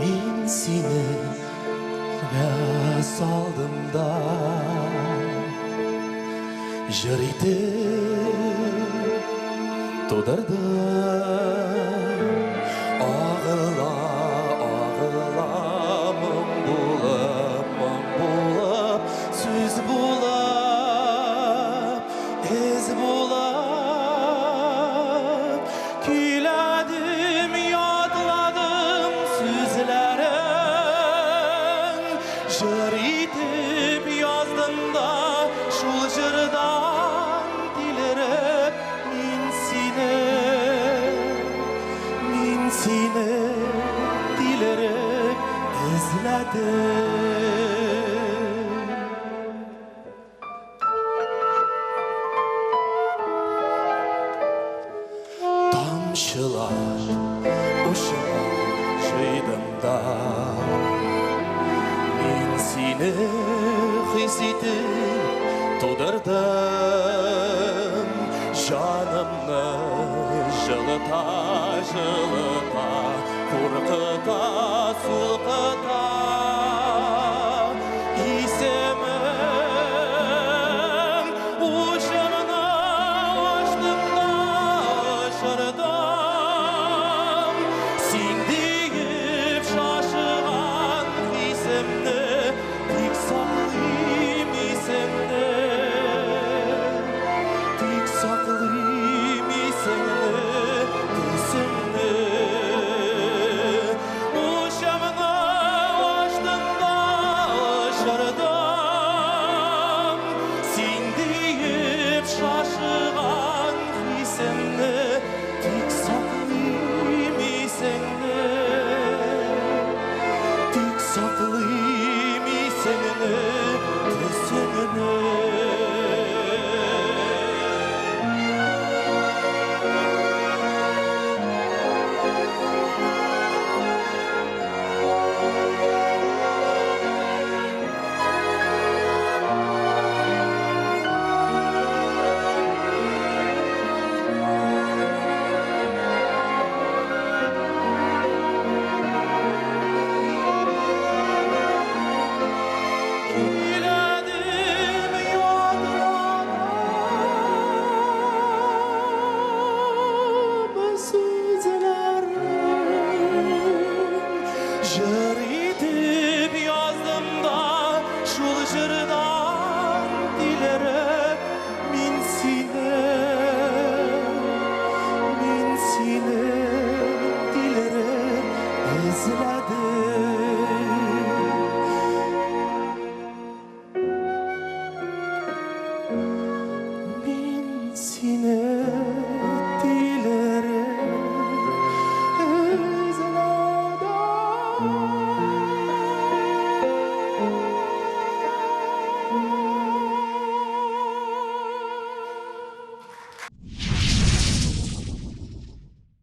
Мен сені газ алдымда жүректі тудырды. Ағыла, ағыла, мың болып, сөз болып, із болып, күйләдім, ядладым сөзләрін, жыр етіп яздым да шул жырдан дилеріп, мен сені дилеріп izlədim. Тамшылар ұшыма жайдым да, мен сені хис етіп тудырдым. Жанымны жылыта, қорқыта, сұлқыта